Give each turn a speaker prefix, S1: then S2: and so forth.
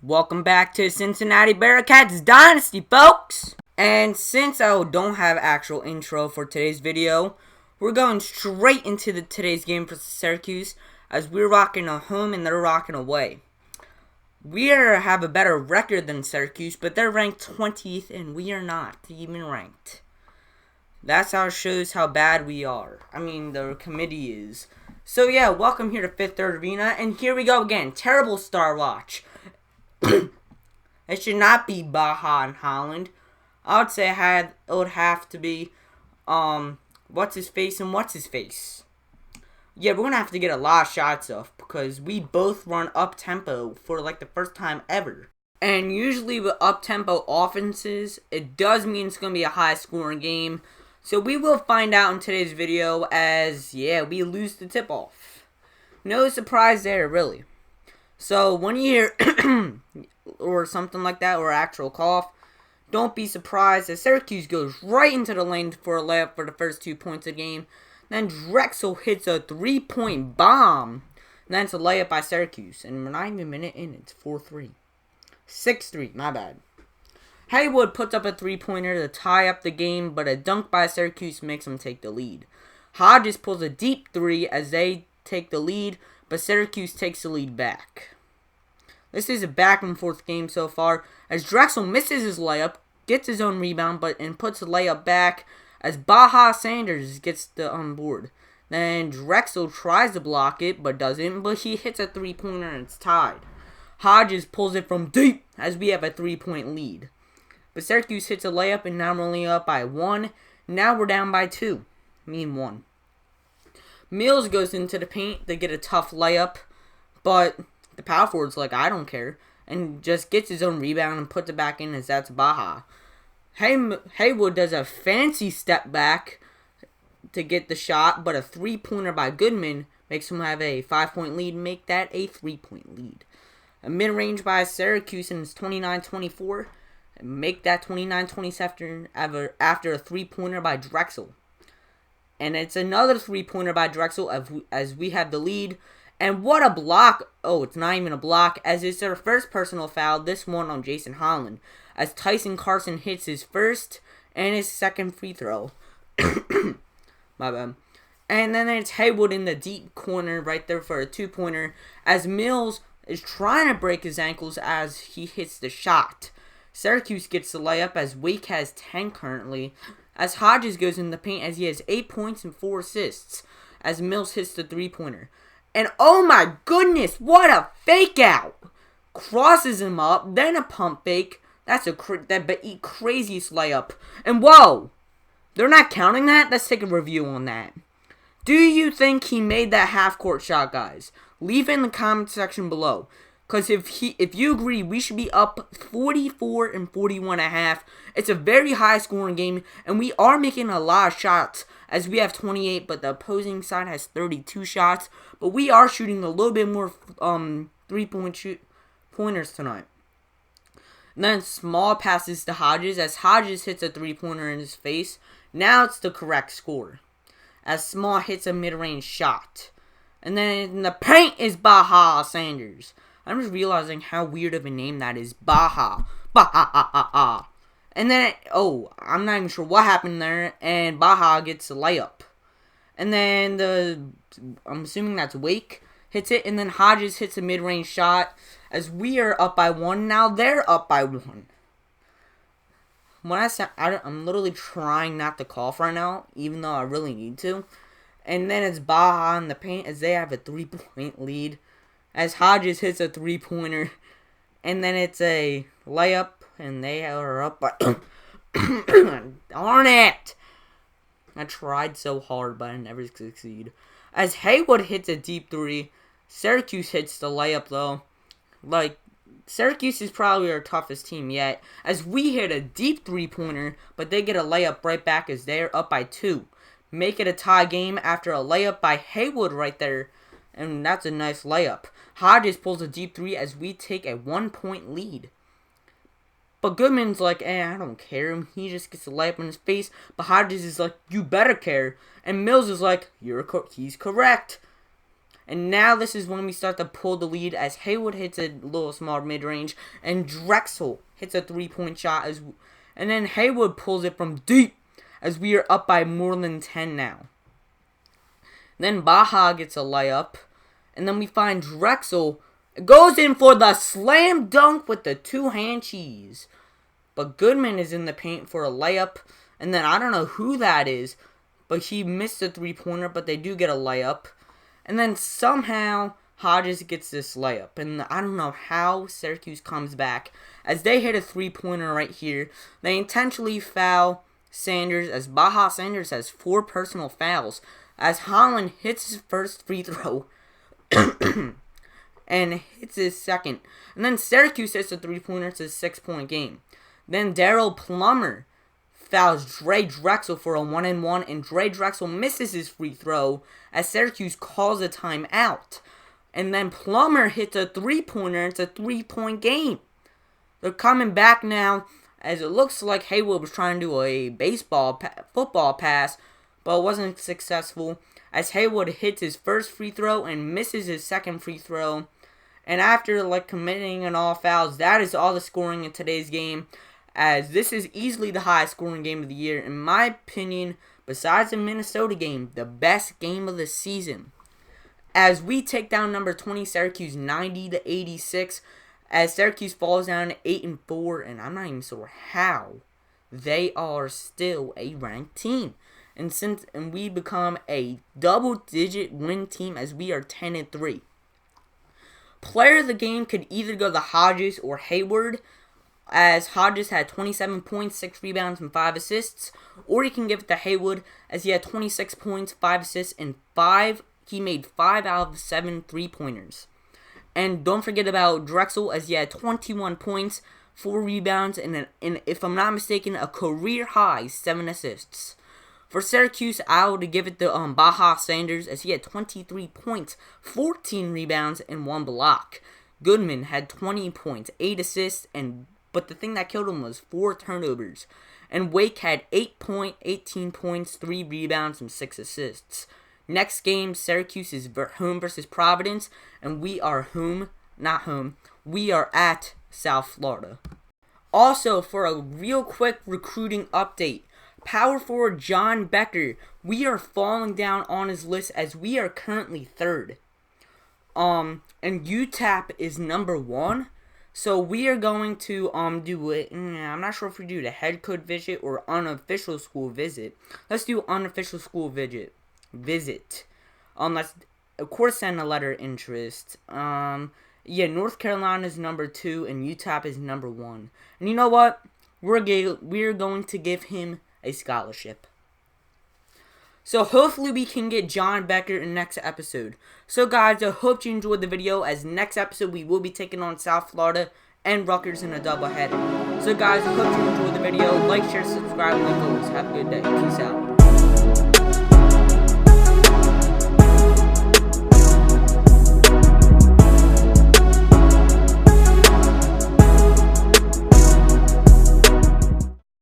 S1: Welcome back to Cincinnati Bearcats Dynasty, folks! And since I don't have actual intro for today's video, we're going straight into today's game for Syracuse, as we're rocking a home and they're rocking away. We have a better record than Syracuse, but they're ranked 20th and we are not even ranked. That's how it shows how bad we are. The committee is. So yeah, welcome here to Fifth Third Arena, and here we go again. Terrible star watch. It should not be Baja and Holland. I would say it would have to be what's his face and what's his face. Yeah, we're gonna have to get a lot of shots off because we both run up tempo for like the first time ever. And usually with up tempo offenses, it does mean it's gonna be a high scoring game. So we will find out in today's video, as yeah, we lose the tip off. No surprise there, really. So when you hear or something like that, or actual cough, don't be surprised as Syracuse goes right into the lane for a layup for the first 2 points of the game. Then Drexel hits a 3-point bomb. And then it's a layup by Syracuse. And we're not even a minute in. It's 4-3. 6-3. My bad. Haywood puts up a 3-pointer to tie up the game, but a dunk by Syracuse makes them take the lead. Hodges pulls a deep 3 as they take the lead, but Syracuse takes the lead back. This is a back and forth game so far, as Drexel misses his layup, gets his own rebound, and puts the layup back, as Baja Sanders gets the on board. Then Drexel tries to block it, but doesn't, but he hits a 3-pointer and it's tied. Hodges pulls it from deep, as we have a 3-point lead. But Syracuse hits a layup, and now we're only up by 1. Now we're down by 2. 1. Mills goes into the paint to get a tough layup, but the power forward's like, I don't care, and just gets his own rebound and puts it back in, as that's Baja. Haywood does a fancy step back to get the shot, but a 3-pointer by Goodman makes him have a 5-point lead and make that a 3-point lead. A mid-range by Syracuse, and it's 29-24, and make that 29-27 after a 3-pointer by Drexel. And it's another 3-pointer by Drexel as we have the lead. And what a block. Oh, it's not even a block, as it's their first personal foul, this one on Jason Holland, as Tyson Carson hits his first and his second free throw. My bad. And then it's Haywood in the deep corner right there for a 2-pointer, as Mills is trying to break his ankles as he hits the shot. Syracuse gets the layup as Wake has 10 currently, as Hodges goes in the paint as he has 8 points and 4 assists, as Mills hits the 3-pointer. And oh my goodness, what a fake out! Crosses him up, then a pump fake. That's the craziest layup. And whoa! They're not counting that? Let's take a review on that. Do you think he made that half-court shot, guys? Leave it in the comment section below. Because if you agree, we should be up 44 and 41.5. It's a very high-scoring game, and we are making a lot of shots, as we have 28, but the opposing side has 32 shots. But we are shooting a little bit more 3-point pointers tonight. And then Small passes to Hodges, as Hodges hits a 3-pointer in his face. Now it's the correct score, as Small hits a mid-range shot. And then in the paint is Baja Sanders. I'm just realizing how weird of a name that is. Baja. Baja. And then, I'm not even sure what happened there. And Baja gets a layup. And then I'm assuming that's Wake, hits it. And then Hodges hits a mid-range shot. As we are up by 1. Now they're up by 1. When I say, I'm literally trying not to cough right now, even though I really need to. And then it's Baja in the paint, as they have a 3-point lead, as Hodges hits a 3-pointer, and then it's a layup, and they are up by... Darn it! I tried so hard, but I never succeed. As Haywood hits a deep 3, Syracuse hits the layup, though. Syracuse is probably our toughest team yet, as we hit a deep 3-pointer, but they get a layup right back as they're up by 2. Make it a tie game after a layup by Haywood right there. And that's a nice layup. Hodges pulls a deep 3 as we take a 1-point lead. But Goodman's like, I don't care. He just gets a layup in his face. But Hodges is like, you better care. And Mills is like, he's correct. And now this is when we start to pull the lead as Haywood hits a little small mid-range and Drexel hits a 3-point shot. And then Haywood pulls it from deep as we are up by more than 10 now. Then Baja gets a layup. And then we find Drexel goes in for the slam dunk with the two-hand cheese. But Goodman is in the paint for a layup. And then I don't know who that is, but he missed a three-pointer, but they do get a layup. And then somehow Hodges gets this layup. And I don't know how Syracuse comes back as they hit a three-pointer right here. They intentionally foul Sanders as Baja Sanders has 4 personal fouls as Holland hits his first free throw and hits his second. And then Syracuse hits a three-pointer. It's a 6-point game. Then Daryl Plummer fouls Dre Drexel for a 1-and-1, and Dre Drexel misses his free throw as Syracuse calls a timeout. And then Plummer hits a three-pointer. It's a 3-point game. They're coming back now as it looks like Haywood was trying to do a football pass, but it wasn't successful as Haywood hits his first free throw and misses his second free throw. And after committing an all fouls, that is all the scoring in today's game, as this is easily the highest scoring game of the year. In my opinion, besides the Minnesota game, the best game of the season. As we take down number 20 Syracuse 90-86, as Syracuse falls down to 8-4, and I'm not even sure how they are still a ranked team. And we become a double-digit win team as we are 10-3. Player of the game could either go to Hodges or Hayward, as Hodges had 27 points, 6 rebounds, and 5 assists. Or you can give it to Haywood, as he had 26 points, 5 assists, and he made 5 out of 7 3-pointers. And don't forget about Drexel, as he had 21 points, 4 rebounds, and if I'm not mistaken, a career-high 7 assists. For Syracuse, I would give it to Baja Sanders, as he had 23 points, 14 rebounds, and 1 block. Goodman had 20 points, 8 assists, but the thing that killed him was 4 turnovers. And Wake had 18 points, 3 rebounds, and 6 assists. Next game, Syracuse is home versus Providence, and we are we are at South Florida. Also, for a real quick recruiting update, power forward John Becker, we are falling down on his list as we are currently 3rd. And UTAP is number 1. So we are going to do it. I'm not sure if we do the head coach visit or unofficial school visit. Let's do unofficial school visit. Let's of course send a letter of interest. Yeah, North Carolina is number 2 and UTAP is number 1. And you know what? We're going to give him a scholarship. So hopefully we can get John Becker in next episode. So guys, I hope you enjoyed the video, as next episode we will be taking on South Florida and Rutgers in a doubleheader. So guys, I hope you enjoyed the video. Like, share, subscribe, and like always, have a good day. Peace out.